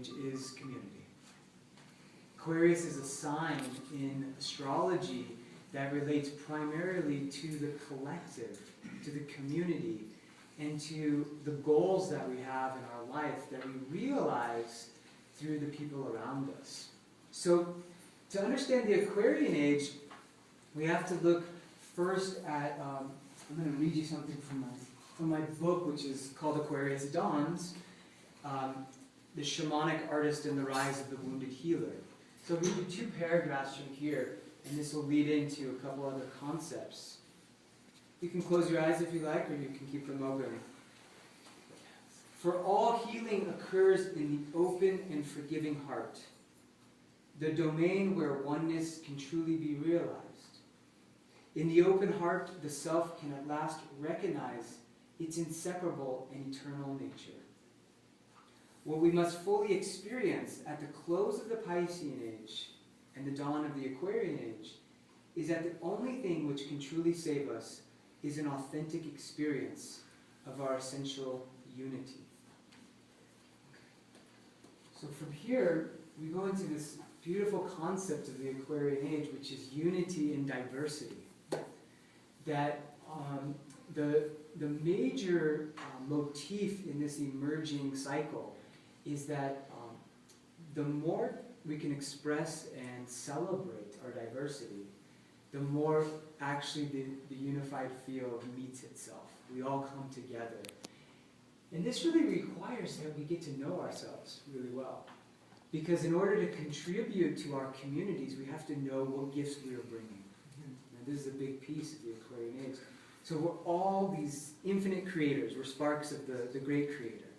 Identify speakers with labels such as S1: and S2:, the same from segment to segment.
S1: Age is community. Aquarius is a sign in astrology that relates primarily to the collective, to the community, and to the goals that we have in our life that we realize through the people around us. So, to understand the Aquarian Age, we have to look first at, I'm going to read you something from my book, which is called Aquarius Dawns, The Shamanic Artist and the Rise of the Wounded Healer. So I'll read you 2 paragraphs from here, and this will lead into a couple other concepts. You can close your eyes if you like, or you can keep them open. For all healing occurs in the open and forgiving heart, the domain where oneness can truly be realized. In the open heart, the self can at last recognize its inseparable and eternal nature. What we must fully experience at the close of the Piscean Age and the dawn of the Aquarian Age is that the only thing which can truly save us is an authentic experience of our essential unity. So from here, we go into this beautiful concept of the Aquarian Age, which is unity in diversity. That the major motif in this emerging cycle is that the more we can express and celebrate our diversity, the more actually the unified field meets itself. We all come together. And this really requires that we get to know ourselves really well. Because in order to contribute to our communities, we have to know what gifts we are bringing. And this is a big piece of the Aquarian Age. So we're all these infinite creators. We're sparks of the great creator.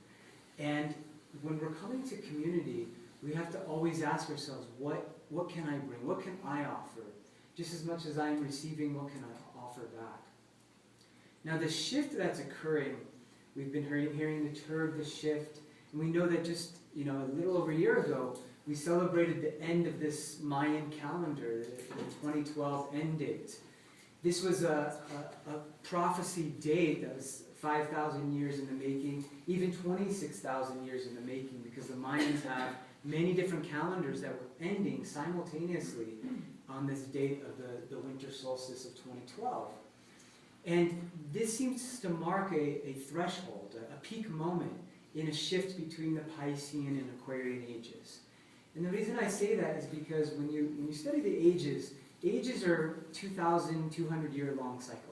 S1: And when we're coming to community, we have to always ask ourselves, what can I bring? What can I offer? Just as much as I am receiving, what can I offer back? Now the shift that's occurring, we've been hearing the term, the shift, and we know that just a little over a year ago, we celebrated the end of this Mayan calendar, the 2012 end date. This was a prophecy date that was 5,000 years in the making, even 26,000 years in the making, because the Mayans have many different calendars that were ending simultaneously on this date of the winter solstice of 2012. And this seems to mark a threshold, a peak moment in a shift between the Piscean and Aquarian ages. And the reason I say that is because when you study the ages are 2,200 year long cycles.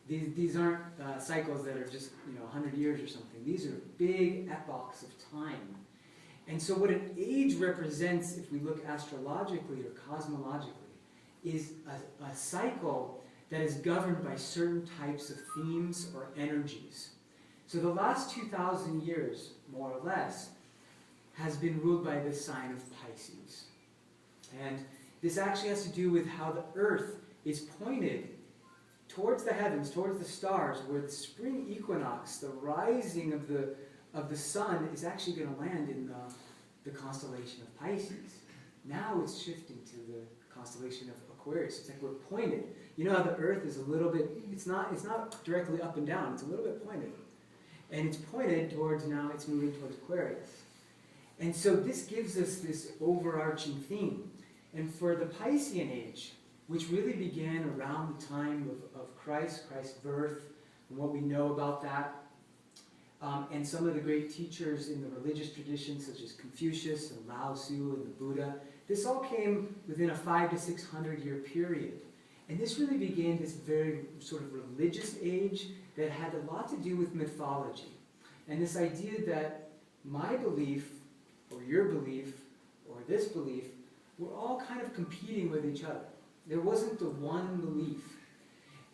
S1: These aren't cycles that are just 100 years or something. These are big epochs of time. And so what an age represents, if we look astrologically or cosmologically, is a cycle that is governed by certain types of themes or energies. So the last 2,000 years, more or less, has been ruled by this sign of Pisces. And this actually has to do with how the earth is pointed towards the heavens, towards the stars, where the spring equinox, the rising of the sun, is actually going to land in the constellation of Pisces. Now it's shifting to the constellation of Aquarius. It's like we're pointed. You know how the earth is a little bit, it's not directly up and down, it's a little bit pointed. And it's pointed towards, now it's moving towards Aquarius. And so this gives us this overarching theme. And for the Piscean Age, which really began around the time of Christ's birth, and what we know about that, and some of the great teachers in the religious traditions, such as Confucius and Lao Tzu and the Buddha, this all came within a 500 to 600 year period. And this really began this very sort of religious age that had a lot to do with mythology. And this idea that my belief, or your belief, or this belief, were all kind of competing with each other. There wasn't the one belief.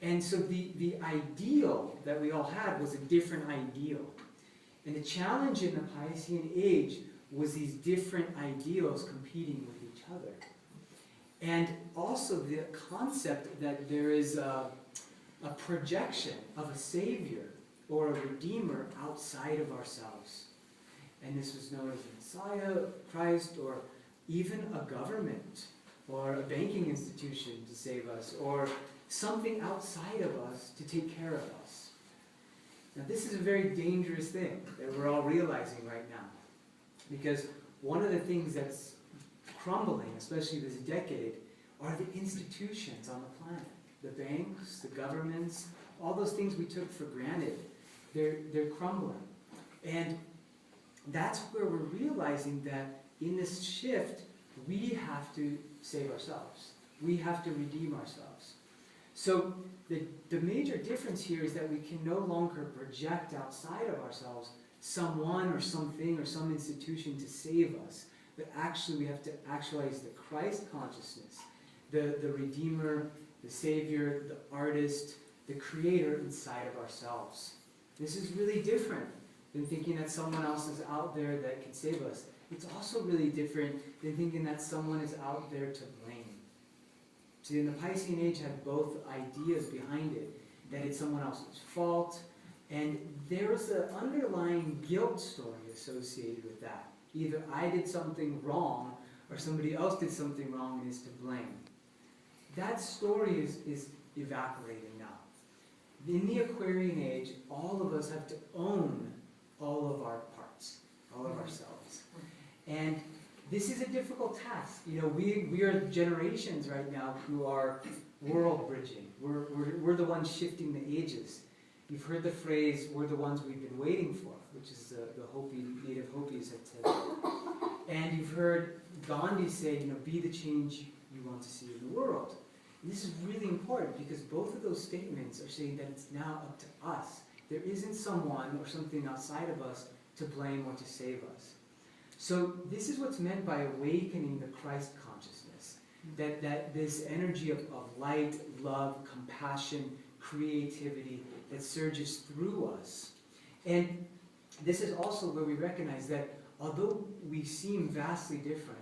S1: And so the ideal that we all had was a different ideal. And the challenge in the Piscean Age was these different ideals competing with each other. And also the concept that there is a projection of a savior or a redeemer outside of ourselves. And this was known as the Messiah, Christ, or even a government or a banking institution to save us, or something outside of us to take care of us. Now this is a very dangerous thing that we're all realizing right now. Because one of the things that's crumbling, especially this decade, are the institutions on the planet. The banks, the governments, all those things we took for granted, they're crumbling. And that's where we're realizing that in this shift, we have to save ourselves. We have to redeem ourselves. So the major difference here is that we can no longer project outside of ourselves someone or something or some institution to save us, but actually we have to actualize the Christ consciousness, the Redeemer, the Savior, the Artist, the Creator inside of ourselves. This is really different than thinking that someone else is out there that can save us. It's also really different than thinking that someone is out there to blame. See, in the Piscean Age had both ideas behind it, that it's someone else's fault, and there's an underlying guilt story associated with that. Either I did something wrong, or somebody else did something wrong and is to blame. That story is evaporating now. In the Aquarian Age, all of us have to own all of our parts, all of ourselves. And this is a difficult task. You know, we are generations right now who are world bridging. We're the ones shifting the ages. You've heard the phrase, we're the ones we've been waiting for, which is the Hopi, native Hopis have said. And you've heard Gandhi say, you know, be the change you want to see in the world. And this is really important because both of those statements are saying that it's now up to us. There isn't someone or something outside of us to blame or to save us. So this is what's meant by awakening the Christ consciousness, that this energy of light, love, compassion, creativity that surges through us. And this is also where we recognize that although we seem vastly different,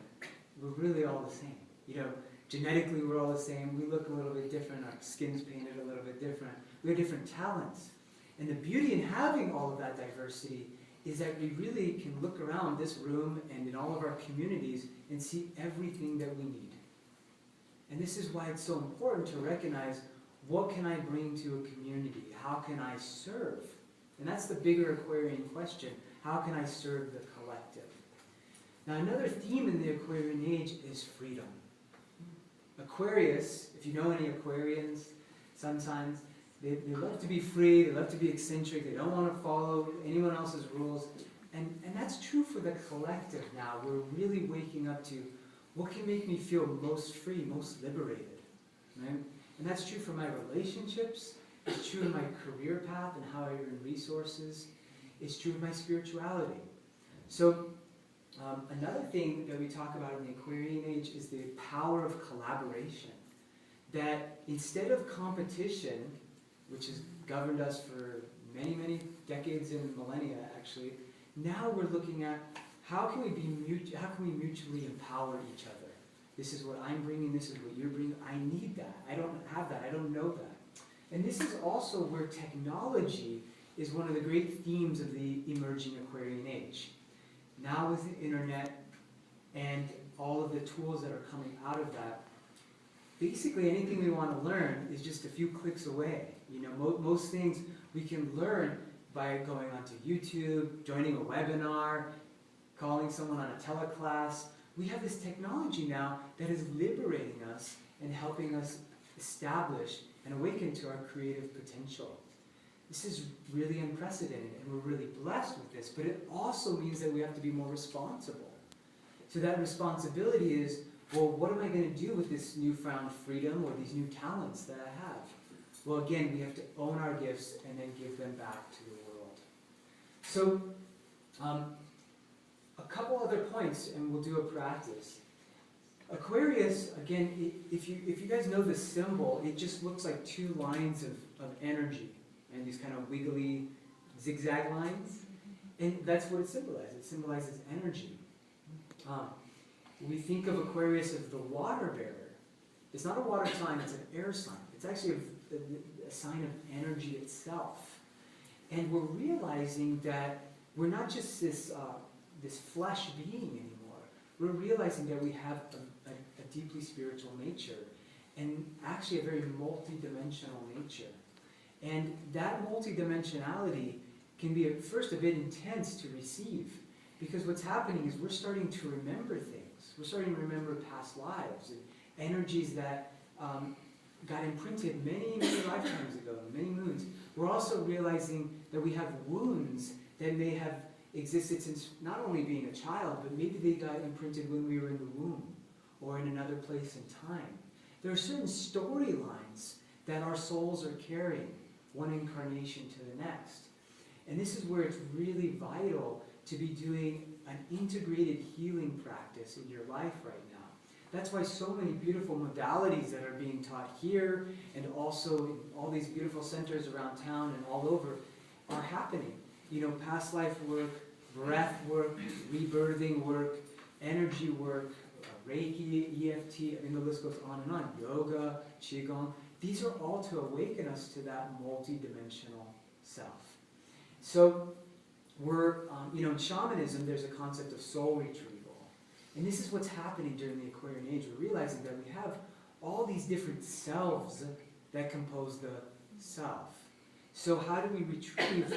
S1: we're really all the same. You know, genetically we're all the same, we look a little bit different, our skin's painted a little bit different, we have different talents. And the beauty in having all of that diversity is that we really can look around this room and in all of our communities and see everything that we need. And this is why it's so important to recognize, what can I bring to a community? How can I serve? And that's the bigger Aquarian question. How can I serve the collective? Now another theme in the Aquarian Age is freedom. Aquarius, if you know any Aquarians, sun signs, they love to be free, they love to be eccentric, they don't want to follow anyone else's rules. And that's true for the collective now. We're really waking up to what can make me feel most free, most liberated. Right? And that's true for my relationships, it's true in my career path and how I earn resources, it's true in my spirituality. So another thing that we talk about in the Aquarian Age is the power of collaboration. That instead of competition, which has governed us for many, many decades and millennia actually, now we're looking at how can we mutually empower each other. This is what I'm bringing, this is what you're bringing. I need that. I don't have that. I don't know that. And this is also where technology is one of the great themes of the emerging Aquarian Age. Now with the internet and all of the tools that are coming out of that, basically anything we want to learn is just a few clicks away. You know, most things we can learn by going onto YouTube, joining a webinar, calling someone on a teleclass. We have this technology now that is liberating us and helping us establish and awaken to our creative potential. This is really unprecedented, and we're really blessed with this, but it also means that we have to be more responsible. So that responsibility is, well, what am I going to do with this newfound freedom or these new talents that I have? Well, again, we have to own our gifts and then give them back to the world. So, a couple other points, and we'll do a practice. Aquarius, again, if you guys know the symbol, it just looks like two lines of energy and these kind of wiggly zigzag lines. And that's what it symbolizes. It symbolizes energy. We think of Aquarius as the water bearer. It's not a water sign, it's an air sign. It's actually a sign of energy itself. And we're realizing that we're not just this flesh being anymore. We're realizing that we have a deeply spiritual nature and actually a very multi-dimensional nature. And that multi-dimensionality can be at first a bit intense to receive Because what's happening is we're starting to remember things. We're starting to remember past lives and energies that got imprinted many, many lifetimes ago, many moons. We're also realizing that we have wounds that may have existed since not only being a child, but maybe they got imprinted when we were in the womb or in another place in time. There are certain storylines that our souls are carrying, one incarnation to the next. And this is where it's really vital to be doing an integrated healing practice in your life right now. That's why so many beautiful modalities that are being taught here and also in all these beautiful centers around town and all over are happening. You know, past life work, breath work, rebirthing work, energy work, Reiki, EFT, I mean the list goes on and on. Yoga, Qigong. These are all to awaken us to that multi-dimensional self. So we're, in shamanism there's a concept of soul retrieval. And this is what's happening during the Aquarian Age. We're realizing that we have all these different selves that compose the self. So how do we retrieve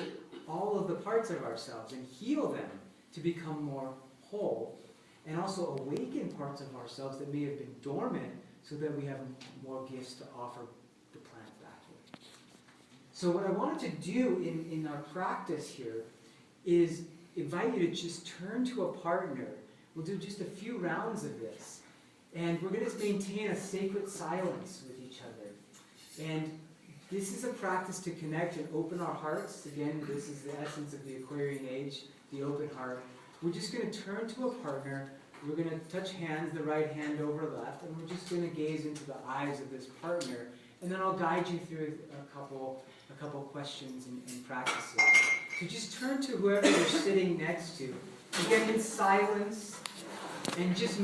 S1: all of the parts of ourselves and heal them to become more whole, and also awaken parts of ourselves that may have been dormant so that we have more gifts to offer the planet back with. So what I wanted to do in our practice here is invite you to just turn to a partner. We'll do just a few rounds of this. And we're going to maintain a sacred silence with each other. And this is a practice to connect and open our hearts. Again, this is the essence of the Aquarian Age, the open heart. We're just going to turn to a partner. We're going to touch hands, the right hand over left, and we're just going to gaze into the eyes of this partner. And then I'll guide you through a couple questions and practices. So just turn to whoever you're sitting next to. Again, in silence, and just